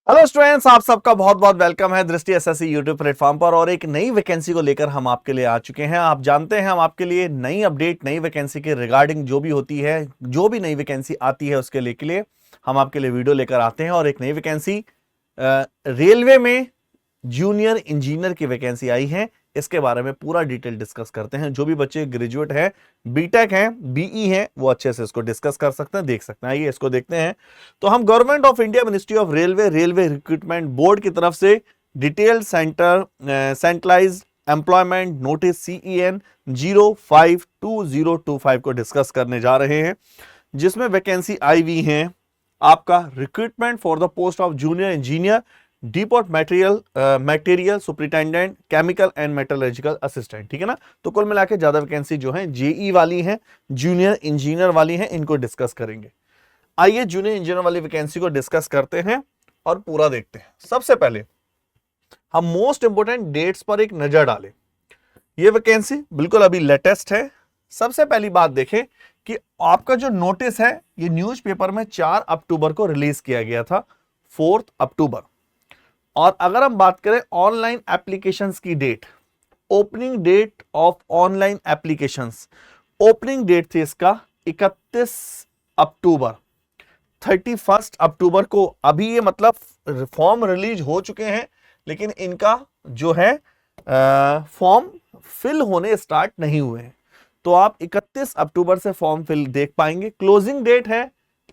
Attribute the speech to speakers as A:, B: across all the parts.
A: Hello students, आप सबका बहुत बहुत वेलकम है दृष्टि एसएससी यूट्यूब प्लेटफॉर्म पर। और एक नई वैकेंसी को लेकर हम आपके लिए आ चुके हैं। आप जानते हैं हम आपके लिए नई अपडेट, नई वैकेंसी के रिगार्डिंग जो भी होती है, जो भी नई वैकेंसी आती है उसके लिए हम आपके लिए वीडियो लेकर आते हैं। और एक नई वैकेंसी रेलवे में जूनियर इंजीनियर की वैकेंसी आई है। इसके बारे में पूरा डिटेल डिस्कस करते हैं। जो भी बच्चे ग्रेजुएट हैं, बीटेक हैं, बीई हैं, वो अच्छे से इसको डिस्कस कर सकते हैं, देख सकते हैं। आइए इसको देखते हैं। तो हम government of India ministry of railway recruitment board की तरफ से detail centralised employment notice CEN 052025 को डिस्कस करने जा रहे हैं, जिसमें वैकेंसी आई हुई है आपका recruitment for the post of junior engineer, depot material superintendent, chemical and metallurgical assistant. ठीक है ना। तो कुल मिला के ज्यादा वैकेंसी जो है जेई वाली है, जूनियर इंजीनियर वाली है, इनको डिस्कस करेंगे। आइए जूनियर इंजीनियर वाली वैकेंसी को डिस्कस करते हैं और पूरा देखते हैं। सबसे पहले हम मोस्ट इंपोर्टेंट डेट्स पर एक नजर डालें। ये वैकेंसी बिल्कुल अभी लेटेस्ट है। सबसे पहली बात देखें कि आपका जो नोटिस है ये न्यूज़पेपर में 4 अक्टूबर को रिलीज किया गया था, 4 अक्टूबर। और अगर हम बात करें ऑनलाइन एप्लीकेशंस की date, opening date of online applications, opening date थी इसका 31 अक्टूबर, 31 अक्टूबर को। अभी ये मतलब फॉर्म रिलीज हो चुके हैं, लेकिन इनका जो है फॉर्म फिल होने स्टार्ट नहीं हुए हैं। तो आप 31 अक्टूबर से फॉर्म फिल देख पाएंगे। क्लोजिंग डेट है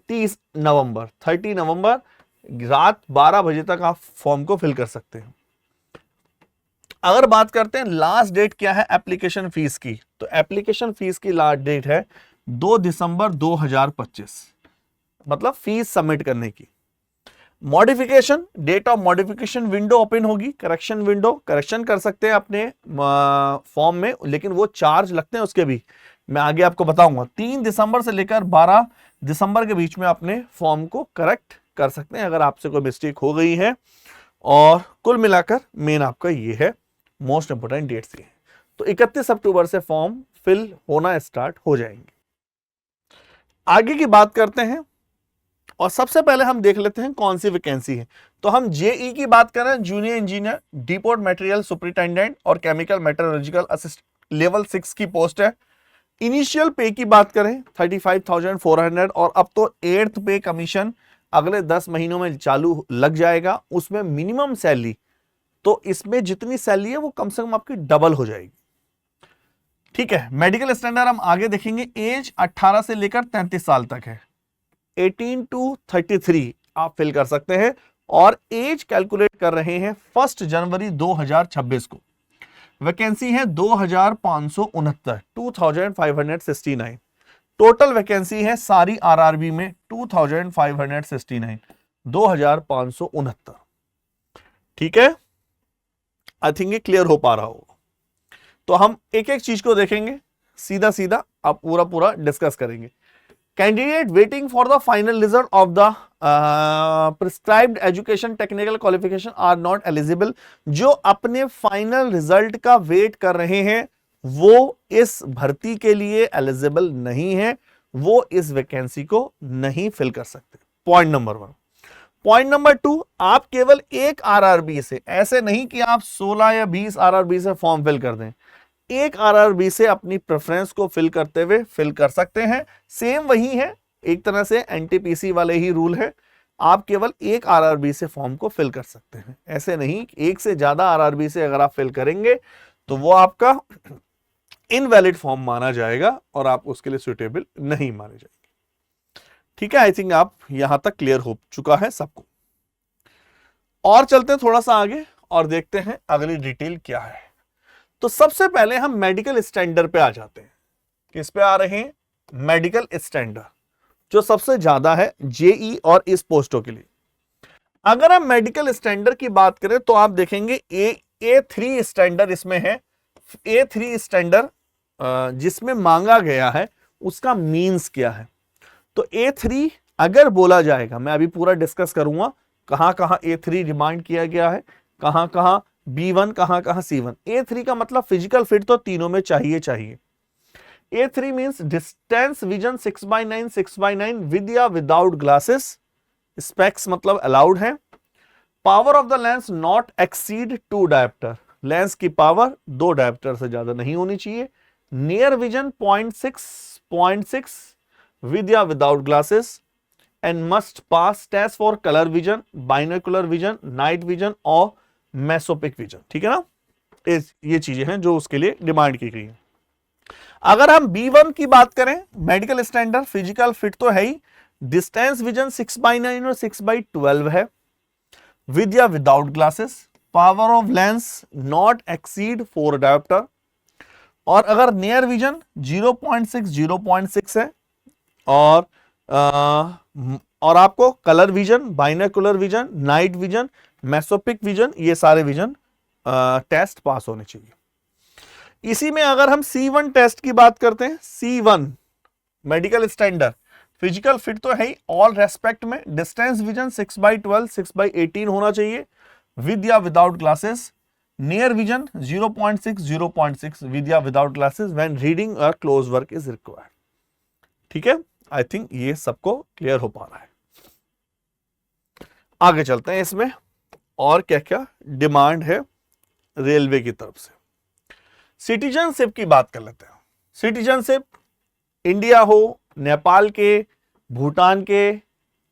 A: 30 नवंबर, 30 नवंबर रात 12 बजे तक आप फॉर्म को फिल कर सकते हैं। अगर बात करते हैं लास्ट डेट क्या है एप्लीकेशन फीस की, तो एप्लीकेशन फीस की लास्ट डेट है 2 दिसंबर 2025, मतलब फीस सबमिट करने की। Modification, date of modification window open होगी, करेक्शन विंडो, करेक्शन कर सकते हैं अपने फॉर्म में, लेकिन वो चार्ज लगते हैं उसके भी, मैं आगे आपको बताऊंगा। 3 दिसंबर से लेकर 12 दिसंबर के बीच में अपने फॉर्म को करेक्ट कर सकते हैं अगर आपसे कोई मिस्टेक हो गई है। और कुल मिलाकर मेन आपका ये है, मोस्ट इंपोर्टेंट डेट्स ये है। तो 31 अक्टूबर से फॉर्म फिल होना स्टार्ट हो जाएंगे। आगे की बात करते हैं और सबसे पहले हम देख लेते हैं कौन सी वैकेंसी है। तो हम जेई की बात करें, junior engineer, depot material superintendent और केमिकल मेटलर्जिकल असिस्टेंट, लेवल 6 की पोस्ट है। इनिशियल पे की बात करें 35,400, और अब तो 8th पे कमीशन अगले 10 महीनों में चालू लग जाएगा। उसमें मिनिमम सैलरी, तो इसमें जितनी सैलरी है वो कम से कम आपकी डबल हो जाएगी। ठीक है। मेडिकल स्टैंडर्ड हम आगे देखेंगे। एज 18 से लेकर 33 साल तक है, 18 to 33 आप फिल कर सकते हैं। और एज कैलकुलेट कर रहे हैं 1 जनवरी 2026 को। वैकेंसी है 2569, 2569। टोटल वैकेंसी है सारी आरआरबी में 2569, 2569। ठीक है। आई थिंक ये क्लियर हो पा रहा होगा। तो हम एक एक चीज को देखेंगे, सीधा सीधा आप पूरा पूरा डिस्कस करेंगे। Candidate waiting for the final result of the prescribed education technical qualification are not eligible. जो अपने फाइनल रिजल्ट का वेट कर रहे हैं वो इस भर्ती के एलिजिबल एलिजिबल नहीं है, वो इस वैकेंसी को नहीं फिल कर सकते। Point number 1। पॉइंट नंबर 2, आप केवल एक आरआरबी से, ऐसे नहीं कि आप 16 या 20 आरआरबी से फॉर्म फिल कर दें, एक आरआरबी से अपनी प्रेफरेंस को फिल करते हुए फिल कर सकते हैं। सेम वही है, एक तरह से एनटीपीसी वाले ही रूल है। आप केवल एक आरआरबी से फॉर्म को फिल कर सकते हैं, ऐसे नहीं एक से ज्यादा आरआरबी से अगर आप फिल करेंगे तो वो आपका इनवैलिड फॉर्म माना जाएगा और आप उसके लिए सुटेबल नहीं माने जाएंगे। ठीक है। आई थिंक आप यहां तक क्लियर हो चुका है सबको। और चलते हैं थोड़ा सा आगे और देखते हैं अगली डिटेल क्या है। तो सबसे पहले हम मेडिकल स्टैंडर्ड पे आ जाते हैं। किस पे आ रहे हैं? मेडिकल स्टैंडर्ड, जो सबसे ज्यादा है जेई और इस पोस्टों के लिए। अगर हम मेडिकल स्टैंडर्ड की बात करें तो आप देखेंगे A3 स्टैंडर्ड इसमें है। A3 स्टैंडर्ड जिसमें मांगा गया है उसका मीन्स क्या है। तो A3 अगर बोला जाएगा, मैं अभी पूरा डिस्कस करूंगा कहां कहां A3 डिमांड किया गया है, कहां कहां B1, कहां कहां C1। A3 का मतलब फिजिकल फिट तो तीनों में चाहिए। A3 means distance vision 6/9 6/9 with या विदाउट ग्लासेस, स्पेक्स मतलब अलाउड है। Power of the lens not exceed 2 dioptre, lens की पावर 2 डायोप्टर से ज्यादा नहीं होनी चाहिए। नियर विजन 0.6 विद या without glasses, and must pass test for colour vision, binocular vision, night vision और मेसोपिक विजन। ठीक है ना, ये चीजें हैं जो उसके लिए डिमांड की गई है। अगर हम B1 की बात करें, मेडिकल स्टैंडर्ड फिजिकल फिट तो है ही, डिस्टेंस विजन 6/9 और 6/12 है, विद या without glasses, power of lens not exceed 4 diopter, और अगर नियर विजन 0.6 है, और आपको colour vision, binocular vision, night vision, mesopic vision, ये सारे विजन टेस्ट पास होने चाहिए। इसी में अगर हम C1 टेस्ट की बात करते हैं, C1 medical standard physical fit तो है ही, ऑल रेस्पेक्ट में डिस्टेंस विजन 6/12 6/18 होना चाहिए, विद या without glasses, near vision 0.6 with या विदाउट ग्लासेस व्हेन रीडिंग और क्लोज वर्क इज रिक्वायर्ड। ठीक है, आई थिंक ये सबको क्लियर हो पा रहा है। आगे चलते हैं, इसमें और क्या क्या डिमांड है रेलवे की तरफ से। सिटीजनशिप की बात कर लेते हैं। सिटीजनशिप इंडिया हो, नेपाल के, भूटान के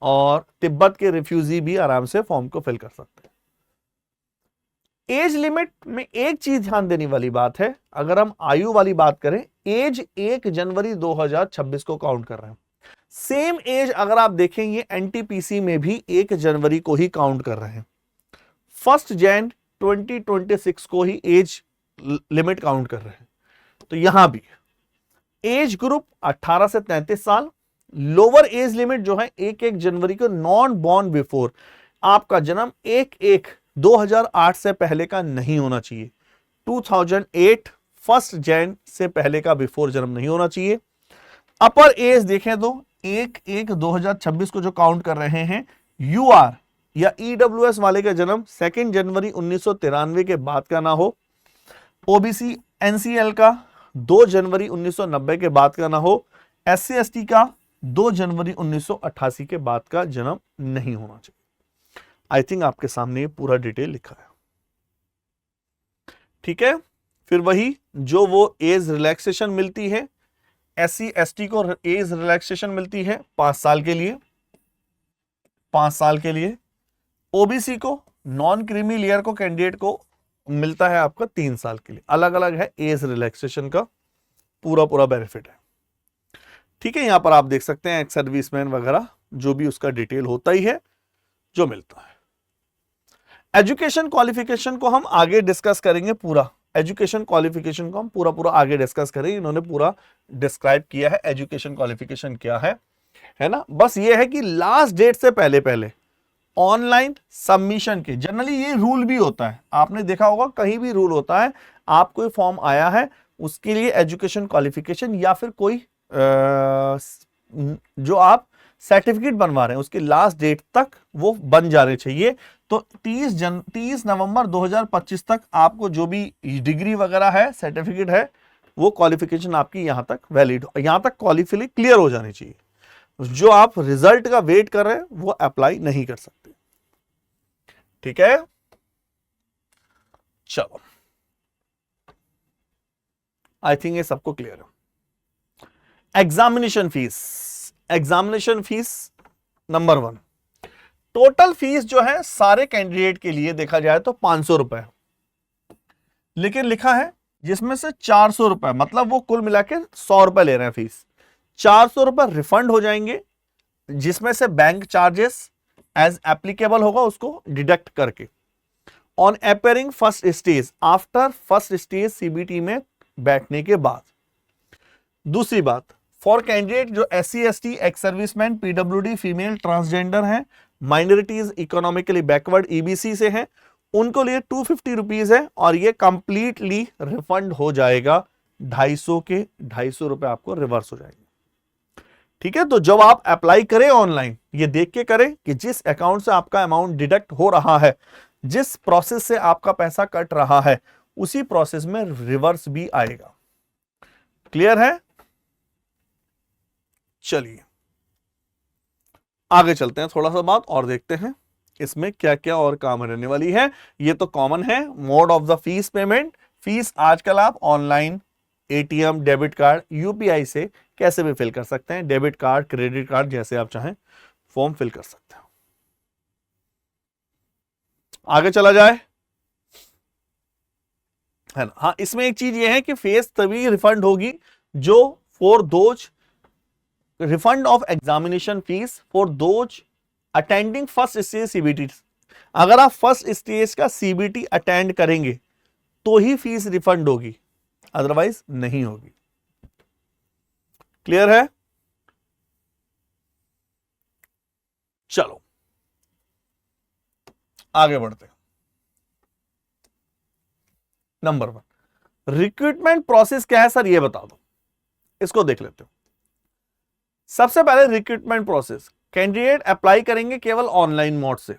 A: और तिब्बत के रिफ्यूजी भी आराम से फॉर्म को फिल कर सकते हैं। एज लिमिट में एक चीज ध्यान देने वाली बात है, अगर हम आयु वाली बात करें, एज 1 जनवरी 2026 को काउंट कर रहे हैं। सेम एज अगर आप देखें, ये एनटीपीसी में भी 1 जनवरी को ही काउंट कर रहे हैं। 1 जनवरी 2026 को ही एज लिमिट काउंट कर रहे हैं। तो यहां भी एज ग्रुप 18 से 33 साल, लोअर एज लिमिट जो है 1 जनवरी को नॉन बॉर्न बिफोर, आपका जन्म 1/1/2008 से पहले का नहीं होना चाहिए। 2008 1 जनवरी से पहले का बिफोर जन्म नहीं होना चाहिए। अपर एज देखें तो 1/1/2026 को जो काउंट कर रहे हैं, यूआर या ईडब्ल्यूएस वाले का जन्म 2 जनवरी 1993 के बाद का ना हो, ओबीसी एनसीएल का 2 जनवरी 1990 के बाद का ना हो, एससी एसटी का 2 जनवरी 1988 के बाद का जन्म नहीं होना चाहिए। आई थिंक आपके सामने ये पूरा डिटेल लिखा है। ठीक है, फिर वही जो वो एज रिलैक्सेशन मिलती है, एससी एसटी को एज रिलैक्सेशन मिलती है 5 साल के लिए, 5 साल के लिए। ओबीसी को, नॉन क्रीमी लेयर को, कैंडिडेट को मिलता है आपका 3 साल के लिए। अलग अलग है एज रिलैक्सेशन का पूरा बेनिफिट है। ठीक है, यहां पर आप देख सकते हैं एक्स सर्विसमैन वगैरह जो भी उसका डिटेल होता ही है जो मिलता है। एजुकेशन क्वालिफिकेशन को हम आगे डिस्कस करेंगे, पूरा एजुकेशन क्वालिफिकेशन को हम पूरा आगे डिस्कस करेंगे। इन्होंने पूरा डिस्क्राइब किया है एजुकेशन क्वालिफिकेशन क्या है ना। बस ये है कि लास्ट डेट से पहले ऑनलाइन सबमिशन के, जनरली ये रूल भी होता है, आपने देखा होगा कहीं भी रूल होता है, आप कोई फॉर्म आया है उसके लिए एजुकेशन क्वालिफिकेशन या फिर कोई जो आप सर्टिफिकेट बनवा रहे हैं उसकी लास्ट डेट तक वो बन जाने चाहिए। तो 30 नवंबर 2025 तक आपको जो भी डिग्री वगैरह है, सर्टिफिकेट है, वो क्वालिफिकेशन आपकी यहां तक वैलिड, यहां तक क्वालिफाई क्लियर हो जानी चाहिए। जो आप रिजल्ट का वेट कर रहे हैं वो अप्लाई नहीं कर सकते। ठीक है, चलो आई थिंक ये सबको क्लियर है। Examination fees number 1, total fees जो है सारे कैंडिडेट के लिए देखा जाए तो 500 रुपए, लेकिन लिखा है जिसमें से 400 रुपए, मतलब वो कुल मिलाकर 100 रुपए ले रहे हैं फीस, 400 रुपए रिफंड हो जाएंगे, जिसमें से बैंक चार्जेस एज एप्लीकेबल होगा उसको डिडक्ट करके, on appearing first stage, after first stage CBT में बैठने के बाद। दूसरी बात, फॉर कैंडिडेट जो SC ST, ex serviceman, PWD, female, transgender हैं, माइनॉरिटीज, इकोनॉमिकली बैकवर्ड, ईबीसी से हैं, उनको लिए 250 रुपीज है और ये कंप्लीटली रिफंड हो जाएगा। 250 के 250 रुपए आपको रिवर्स हो जाएंगे। ठीक है, तो जब आप अप्लाई करें ऑनलाइन, ये देख के करें कि जिस अकाउंट से आपका अमाउंट डिडक्ट हो रहा है, जिस प्रोसेस से आपका पैसा कट रहा है, उसी प्रोसेस में रिवर्स भी आएगा। क्लियर है? चलिए आगे चलते हैं, थोड़ा सा बात और देखते हैं। इसमें क्या क्या और काम रहने वाली है। ये तो कॉमन है। Mode of the fees payment, fees आजकल आप online, ATM, debit card, UPI से कैसे भी फिल कर सकते हैं। डेबिट कार्ड, क्रेडिट कार्ड, जैसे आप चाहें फॉर्म फिल कर सकते हैं। आगे चला जाए, है ना। हाँ, इसमें एक चीज ये है कि फीस तभी रिफंड होगी जो for those refund of examination fees for those attending first stage CBT. अगर आप फर्स्ट स्टेज का सीबीटी अटेंड करेंगे तो ही फीस रिफंड होगी, अदरवाइज नहीं होगी। क्लियर है? चलो आगे बढ़ते हैं। नंबर 1, रिक्रूटमेंट प्रोसेस क्या है सर, ये बता दो। इसको देख लेते हो। सबसे पहले रिक्रूटमेंट प्रोसेस, कैंडिडेट अप्लाई करेंगे केवल ऑनलाइन मोड से।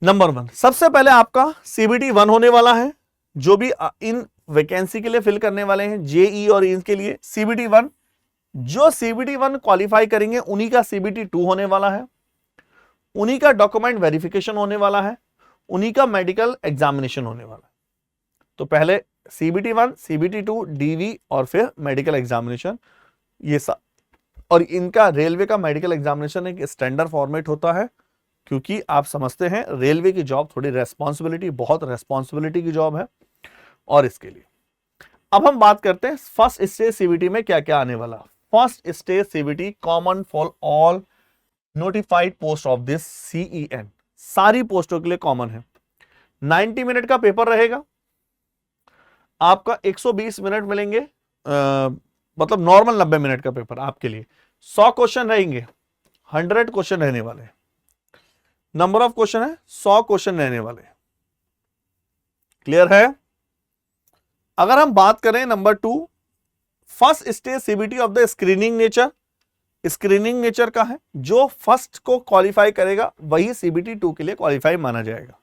A: नंबर 1, सबसे पहले आपका सीबीटी 1 होने वाला है। जो भी इन वैकेंसी के लिए फिल करने वाले हैं, जेई और इंस के लिए सीबीटी 1, जो सीबीटी 1 क्वालिफाई करेंगे उन्हीं का सीबीटी 2 होने वाला है, उन्हीं का डॉक्यूमेंट वेरिफिकेशन होने वाला है, उन्हीं का मेडिकल एग्जामिनेशन होने वाला है। तो पहले सीबीटी 1, सीबीटी 2, डीवी और फिर मेडिकल एग्जामिनेशन, ये सब। और इनका रेलवे का मेडिकल एग्जामिनेशन एक स्टैंडर्ड फॉर्मेट होता है, क्योंकि आप समझते हैं रेलवे की जॉब थोड़ी रेस्पॉन्सिबिलिटी, बहुत रेस्पॉन्सिबिलिटी की जॉब है। और इसके लिए अब हम बात करते हैं फर्स्ट स्टेज सीबीटी में क्या क्या आने वाला। First stage CBT common for all notified post of this CEN, सारी पोस्टों के लिए कॉमन है। 90 मिनट का पेपर रहेगा। आपका 120 मिनट मिलेंगे, मतलब नॉर्मल 90 मिनट का पेपर आपके लिए। 100 क्वेश्चन रहेंगे, 100 क्वेश्चन रहने वाले हैं। नंबर ऑफ क्वेश्चन है 100 क्वेश्चन रहने वाले हैं। क्लियर है? अगर हम बात करें number 2, first stage CBT of the screening nature. Screening nature का है, जो फर्स्ट को क्वालिफाई करेगा वही सीबीटी 2 के लिए क्वालिफाई माना जाएगा।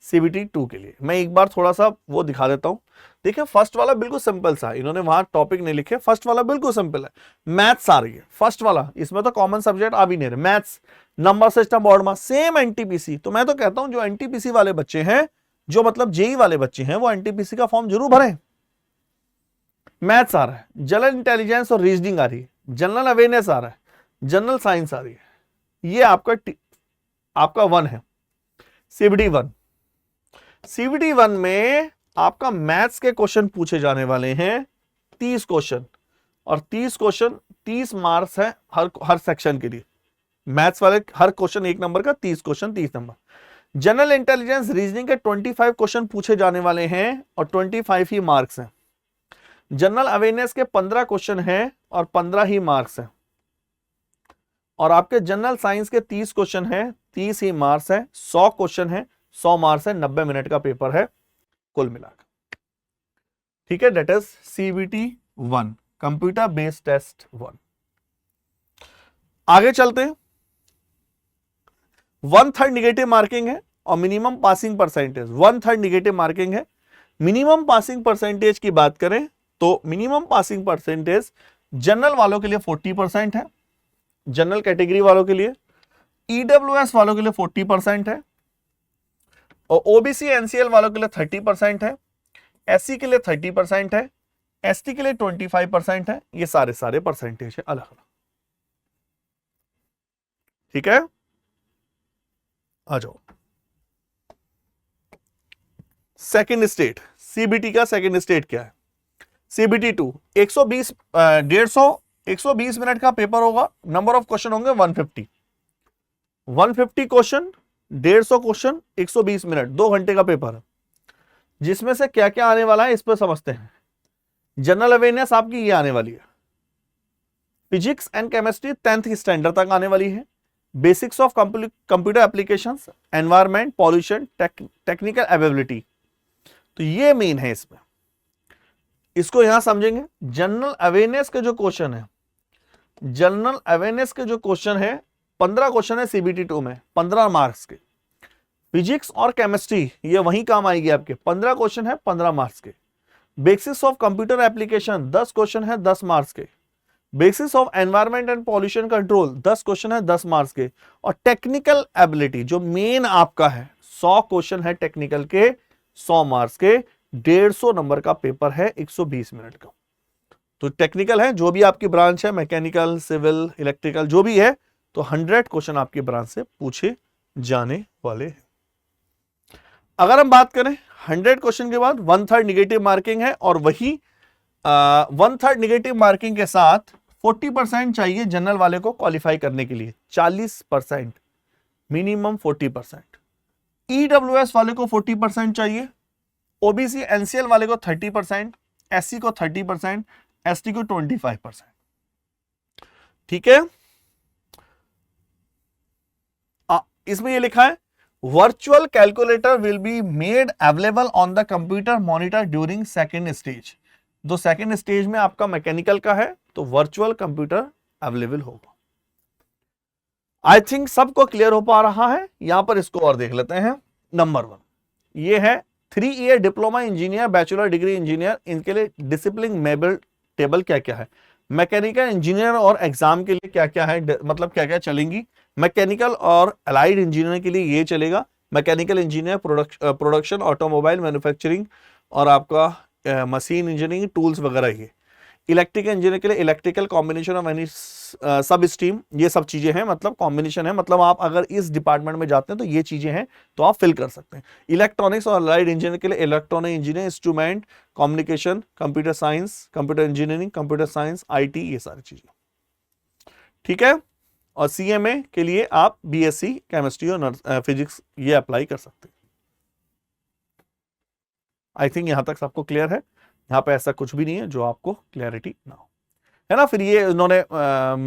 A: सीबीटी 2 के लिए मैं एक बार थोड़ा सा वो दिखा देता हूं। देखिए फर्स्ट वाला बिल्कुल सिंपल सा है, इन्होंने वहां टॉपिक नहीं लिखे। फर्स्ट वाला बिल्कुल सिंपल है, मैथ्स आ रही है फर्स्ट वाला, इसमें तो कॉमन सब्जेक्ट आ भी नहीं रहे। मैथ्स, नंबर सिस्टम, बोर्ड में सेम एनटीपीसी। तो मैं तो कहता हूं जो एनटीपीसी वाले बच्चे हैं, जो मतलब जेई वाले बच्चे हैं, वो एनटीपीसी का फॉर्म जरूर भरें। मैथ्स आ रहा है, जनरल इंटेलिजेंस और रीजनिंग आ रही है, जनरल अवेयरनेस आ रहा है, जनरल साइंस आ रही है। ये आपका 1 है सीबीटी 1। सीबीटी 1 में आपका मैथ्स के क्वेश्चन पूछे जाने वाले हैं 30 क्वेश्चन, और 30 क्वेश्चन 30 मार्क्स है हर सेक्शन के लिए। मैथ्स वाले हर क्वेश्चन 1 नंबर का, 30 question 30 number. General intelligence reasoning के 25 क्वेश्चन पूछे जाने वाले हैं और 25 ही मार्क्स हैं। जनरल अवेयरनेस के 15 क्वेश्चन हैं और 15 ही मार्क्स हैं। और आपके जनरल साइंस के 30 क्वेश्चन हैं, 30 ही मार्क्स है। 100 क्वेश्चन है, 100 मार्क्स है, 90 मिनट का पेपर है कुल मिलाकर। ठीक है, date is CBT 1, computer based test 1। आगे चलते हैं। 1/3 निगेटिव मार्किंग है और minimum passing percentage 1/3 negative marking है। मिनिमम पासिंग परसेंटेज की बात करें तो मिनिमम पासिंग परसेंटेज जनरल वालों के लिए 40% है, जनरल कैटेगरी वालों के लिए। ईडब्ल्यूएस वालों के लिए 40% है, और ओबीसी एनसीएल वालों के लिए 30% है, एससी के लिए 30% है, एसटी के लिए 25% है। ये सारे परसेंटेज है अलग अलग। ठीक है, आ जाओ। सेकंड स्टेट सीबीटी का सेकंड स्टेट क्या है? सीबीटी 2 120 मिनट का पेपर होगा। नंबर ऑफ क्वेश्चन होंगे 150 क्वेश्चन, 150 क्वेश्चन, 120 मिनट, 2 घंटे का पेपर है। जिसमें से क्या क्या आने वाला है इस पर समझते हैं। जनरल अवेयरनेस आपकी ये आने वाली है। Physics and chemistry 10th standard तक आने वाली है। Basics of computer applications, environment, pollution, technical ability, तो ये मेन है इसमें। इसको यहां समझेंगे। जनरल अवेयरनेस के जो क्वेश्चन है, जनरल अवेयरनेस के जो क्वेश्चन है 15 क्वेश्चन है सीबीटी 2 में, 15 मार्क्स के। फिजिक्स और केमिस्ट्री ये वहीं काम आएगी आपके, 15 क्वेश्चन है 15 मार्क्स के। Basics of computer application 10 question है 10 मार्क्स के। Basis of environment and pollution control 10 question है 10 मार्क्स के। और टेक्निकल एबिलिटी जो मेन आपका है 100 क्वेश्चन है टेक्निकल के 100 मार्क्स के, 150 नंबर का पेपर है 120 मिनट का। तो टेक्निकल है जो भी आपकी ब्रांच है, मैकेनिकल, सिविल, इलेक्ट्रिकल जो भी है, तो 100 क्वेश्चन आपकी ब्रांच से पूछे जाने वाले हैं। अगर हम बात करें 100 क्वेश्चन के बाद 1/3 निगेटिव मार्किंग है, और वही 1/3 निगेटिव मार्किंग के साथ 40% चाहिए जनरल वाले को क्वालिफाई करने के लिए, 40% मिनिमम 40%। ईडब्ल्यूएस वाले को 40% चाहिए, ओबीसी एनसीएल वाले को 30%, एससी को 30%, एसटी को 25%। ठीक है, इसमें ये लिखा है virtual calculator will be made available on the computer monitor during second stage. तो सेकेंड स्टेज में आपका मैकेनिकल का है तो वर्चुअल कंप्यूटर अवेलेबल होगा। आई थिंक सबको क्लियर हो पा रहा है। यहां पर इसको और देख लेते हैं। नंबर 1 ये है 3 year diploma engineer, bachelor degree engineer, इनके लिए डिसिप्लिन मेबल टेबल क्या क्या है, मैकेनिकल इंजीनियर और एग्जाम के लिए क्या क्या है, मतलब क्या क्या चलेंगी। मैकेनिकल और अलाइड इंजीनियर के लिए ये चलेगा, mechanical engineer, production, automobile manufacturing और आपका मशीन इंजीनियरिंग, टूल्स वगैरह। ये इलेक्ट्रिकल इंजीनियर के लिए इलेक्ट्रिकल कॉम्बिनेशन ऑफ एनी सब स्ट्रीम, ये सब चीजें हैं, मतलब कॉम्बिनेशन है, मतलब आप अगर इस डिपार्टमेंट में जाते हैं तो ये चीजें हैं तो आप फिल कर सकते हैं। इलेक्ट्रॉनिक्स और अलाइड इंजीनियर के लिए electronic engineer, instrument, communication, computer science, computer engineering, computer science, IT, ये सारी चीजें। ठीक है, और सीएमए के लिए आप बीएससी केमिस्ट्री और फिजिक्स ये अप्लाई कर सकते हैं। आई थिंक यहां तक सबको क्लियर है। यहां पे ऐसा कुछ भी नहीं है जो आपको क्लैरिटी ना हो, है ना। फिर ये उन्होंने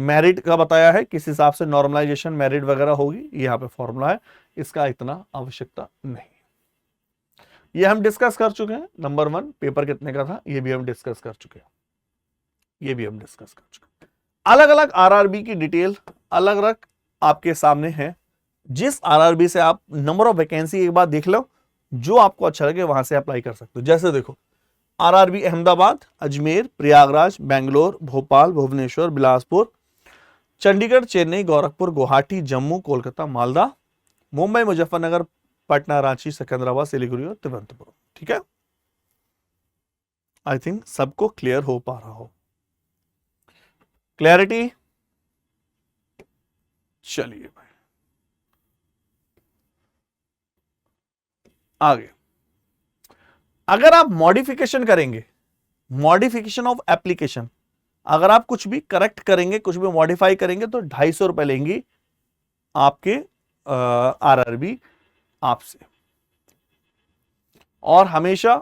A: मेरिट का बताया है, किस हिसाब से नॉर्मलाइजेशन मेरिट वगैरह होगी, यहाँ पे फॉर्मूला है, इसका इतना आवश्यकता नहीं। ये हम डिस्कस कर चुके हैं। नंबर 1 पेपर कितने का था ये भी हम डिस्कस कर चुके हैं, ये भी हम डिस्कस कर चुके हैं। अलग अलग आरआरबी की डिटेल अलग अलग आपके सामने है। जिस आरआरबी से आप नंबर ऑफ वैकेंसी एक बार देख लो, जो आपको अच्छा लगे वहां से अप्लाई कर सकते हो। जैसे देखो आरआरबी अहमदाबाद, अजमेर, प्रयागराज, बेंगलोर, भोपाल, भुवनेश्वर, बिलासपुर, चंडीगढ़, चेन्नई, गोरखपुर, गुवाहाटी, जम्मू, कोलकाता, मालदा, मुंबई, मुजफ्फरनगर, पटना, रांची, सिकंदराबाद, सिलीगुड़ी और तिरुवनंतपुरम। ठीक है, आई थिंक सबको क्लियर हो पा रहा हो। क्लैरिटी, चलिए भाई आगे। अगर आप मॉडिफिकेशन करेंगे, मॉडिफिकेशन ऑफ एप्लीकेशन, अगर आप कुछ भी करेक्ट करेंगे, कुछ भी मॉडिफाई करेंगे तो 250 रुपए लेंगी आपके आरआरबी आपसे। और हमेशा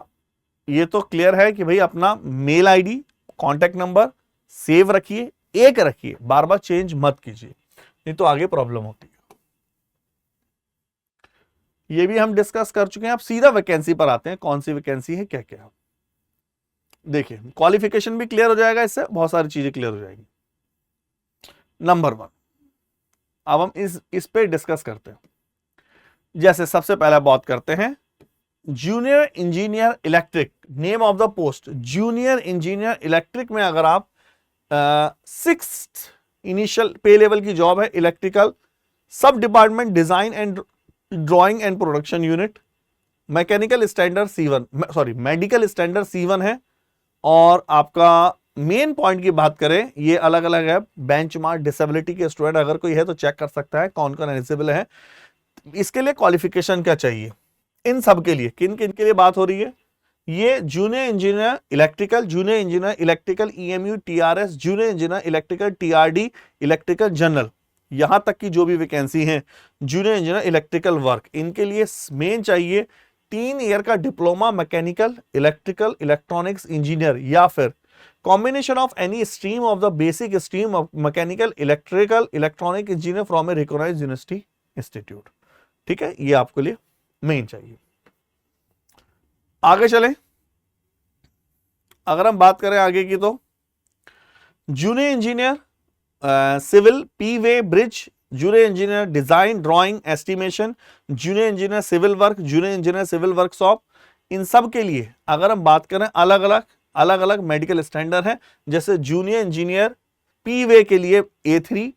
A: ये तो क्लियर है कि भाई अपना mail ID, contact number save रखिए, एक रखिए, बार बार चेंज मत कीजिए, नहीं तो आगे प्रॉब्लम होती है। ये भी हम डिस्कस कर चुके हैं। आप सीधा वैकेंसी पर आते हैं, कौन सी वैकेंसी है, क्या क्या। देखिए क्वालिफिकेशन भी क्लियर हो जाएगा, इससे बहुत सारी चीजें क्लियर हो जाएंगी। नंबर 1 अब हम इस पे डिस्कस करते हैं। जैसे सबसे पहले बात करते हैं junior engineer electric, name of the post junior engineer electric में अगर आप 6th इनिशियल पे लेवल की जॉब है, इलेक्ट्रिकल सब department design and drawing and production unit, mechanical standard C1, sorry medical standard C1 है। और आपका मेन पॉइंट की बात करें, ये अलग अलग है, बेंचमार्क डिसेबिलिटी के स्टूडेंट अगर कोई है तो चेक कर सकता है कौन कौन एलिजिबल है। इसके लिए क्वालिफिकेशन क्या चाहिए, इन सब के लिए किन किन के लिए बात हो रही है। ये junior engineer electrical, junior engineer electrical EMU TRS, junior engineer electrical TRD, electrical general, यहां तक की जो भी वैकेंसी है जूनियर इंजीनियर इलेक्ट्रिकल वर्क, इनके लिए मेन चाहिए 3 ईयर का diploma mechanical, electrical, electronics engineer या फिर combination of any stream of the basic stream of mechanical, electrical, electronic engineer from a recognised university institute. ठीक है, ये आपके लिए मेन चाहिए। आगे चलें, अगर हम बात करें आगे की तो जूनियर इंजीनियर सिविल P-वे bridge, junior engineer design drawing estimation, junior engineer civil work, junior engineer civil workshop, इन सब के लिए अगर हम बात करें अलग अलग मेडिकल स्टैंडर्ड है। जैसे जूनियर इंजीनियर पी वे के लिए A3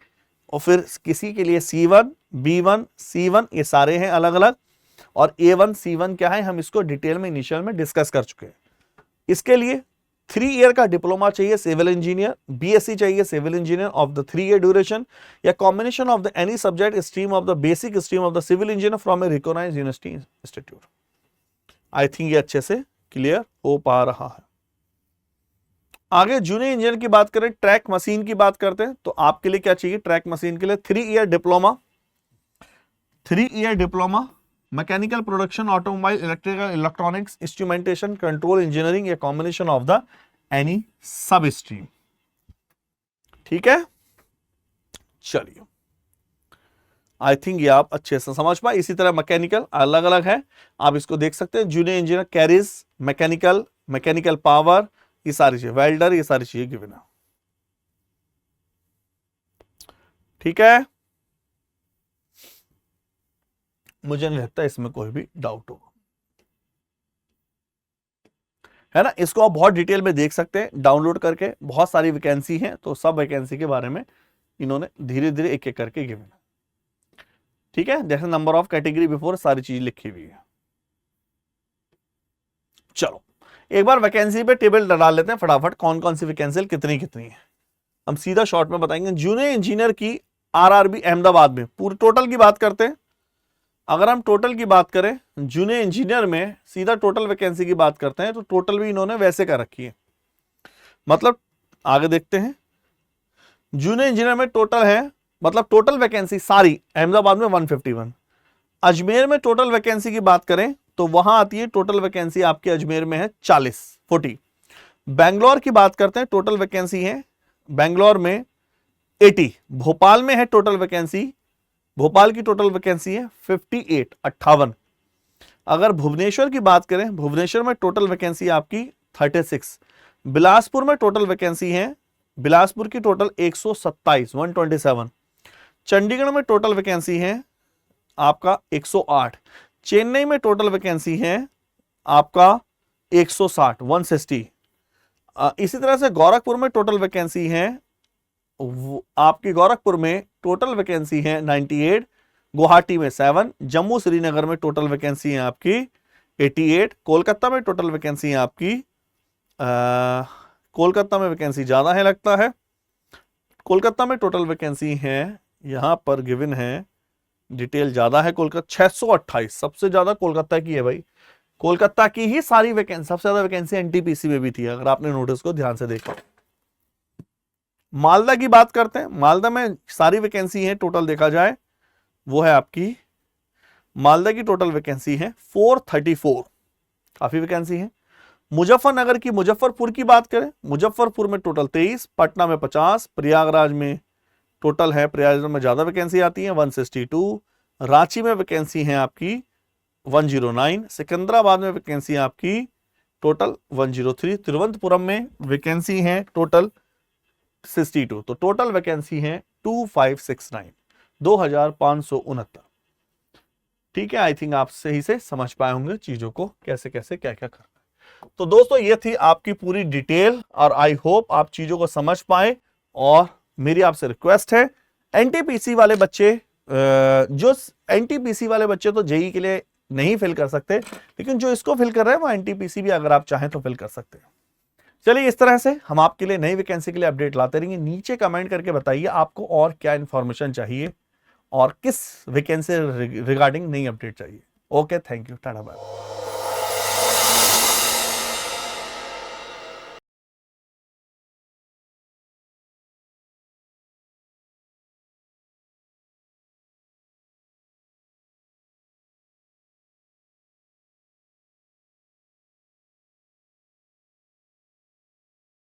A: और फिर किसी के लिए C1, B1, C1 ये सारे हैं अलग अलग, और A1, C1 क्या है हम इसको डिटेल में इनिशियल में डिस्कस कर चुके हैं। इसके लिए 3 ईयर का डिप्लोमा चाहिए सिविल इंजीनियर, BSc चाहिए civil engineer of the 3 year duration, या combination of the any subject stream of the basic stream of the civil engineer from a recognised university institute. I think ये अच्छे से clear हो पा रहा है। आगे जूनियर इंजीनियर की बात करें, ट्रैक मशीन की बात करते हैं, तो आपके लिए क्या चाहिए ट्रैक मशीन के लिए 3 year diploma mechanical production automobile electrical electronics instrumentation control engineering या कॉम्बिनेशन ऑफ द एनी सब स्ट्रीम। ठीक है, चलिए आई थिंक ये आप अच्छे से समझ पाए। इसी तरह मैकेनिकल अलग अलग है, आप इसको देख सकते हैं। Junior engineer carriage, mechanical power, ये सारी चीजें, वेल्डर, ये सारी चीजें गिवन है। ठीक है, मुझे नहीं लगता इसमें कोई भी डाउट होगा, है ना। इसको आप बहुत डिटेल में देख सकते हैं डाउनलोड करके, बहुत सारी वैकेंसी हैं, तो सब वैकेंसी के बारे में इन्होंने धीरे धीरे एक एक करके गिवन है। ठीक है, जैसे नंबर ऑफ कैटेगरी बिफोर सारी चीज लिखी हुई है। चलो एक बार वैकेंसी पे टेबल डाल लेते हैं फटाफट, कौन कौन सी वैकेंसी कितनी कितनी है, हम सीधा शॉर्ट में बताएंगे। जूनियर इंजीनियर की RRB अहमदाबाद में, पूरी टोटल की बात करते हैं। अगर हम टोटल की बात करें जूनियर इंजीनियर में, सीधा टोटल वैकेंसी की बात करते हैं, तो टोटल भी इन्होंने वैसे कर रखी है। मतलब आगे देखते हैं, जूनियर इंजीनियर में टोटल है, मतलब टोटल वैकेंसी सारी अहमदाबाद में 151। अजमेर में टोटल वैकेंसी की बात करें तो वहां आती है टोटल वैकेंसी आपकी अजमेर में है 40। बैंगलोर की बात करते हैं, टोटल वैकेंसी है बैंगलोर में 80। भोपाल में है टोटल वैकेंसी, भोपाल की टोटल वैकेंसी है 58। अगर भुवनेश्वर की बात करें, भुवनेश्वर में टोटल वैकेंसी आपकी 36। बिलासपुर में टोटल वैकेंसी है, बिलासपुर की टोटल 127। चंडीगढ़ में टोटल वैकेंसी है आपका 108। चेन्नई में टोटल वैकेंसी है आपका 160। इसी तरह से गोरखपुर में टोटल वैकेंसी है, आपकी गोरखपुर में टोटल वैकेंसी है 98। गुवाहाटी में 7। जम्मू श्रीनगर में टोटल वैकेंसी है आपकी 88। कोलकाता में टोटल वैकेंसी है आपकी कोलकाता में वैकेंसी ज्यादा है लगता है, कोलकाता में टोटल वैकेंसी है, यहां पर गिवन है डिटेल ज्यादा है, कोलकाता 628, सबसे ज्यादा कोलकाता की है भाई। कोलकाता की ही सारी वैकेंसी, सबसे ज्यादा वैकेंसी NTPC में भी थी, अगर आपने नोटिस को ध्यान से देखा। मालदा की बात करते हैं, मालदा में सारी वैकेंसी है टोटल देखा जाए, वो है आपकी मालदा की टोटल वैकेंसी है 434, काफी वैकेंसी है। मुजफ्फरनगर की, मुजफ्फरपुर की बात करें, मुजफ्फरपुर में टोटल 23, पटना में 50, प्रयागराज में टोटल है, प्रयागराज में ज्यादा वैकेंसी आती है 162। रांची में वैकेंसी है आपकी 109। सिकंदराबाद में वैकेंसी आपकी टोटल 103। तिरुवनंतपुरम में वैकेंसी है टोटल 62। तो टोटल वैकेंसी है 2569, 2569। ठीक है, आई थिंक आप सही से समझ पाए होंगे चीजों को, कैसे कैसे क्या क्या करना है। तो दोस्तों ये थी आपकी पूरी डिटेल, और आई होप आप चीजों को समझ पाए। और मेरी आपसे रिक्वेस्ट है, NTPC वाले बच्चे, जो NTPC वाले बच्चे तो JEE के लिए नहीं फिल कर सकते, लेकिन जो इसको फिल कर रहे हैं वो NTPC भी अगर आप चाहें तो फिल कर सकते हैं। चलिए इस तरह से हम आपके लिए नई वैकेंसी के लिए अपडेट लाते रहेंगे। नीचे कमेंट करके बताइए आपको और क्या इंफॉर्मेशन चाहिए और किस वैकेंसी रिगार्डिंग नई अपडेट चाहिए। Okay, thank you, tata bye.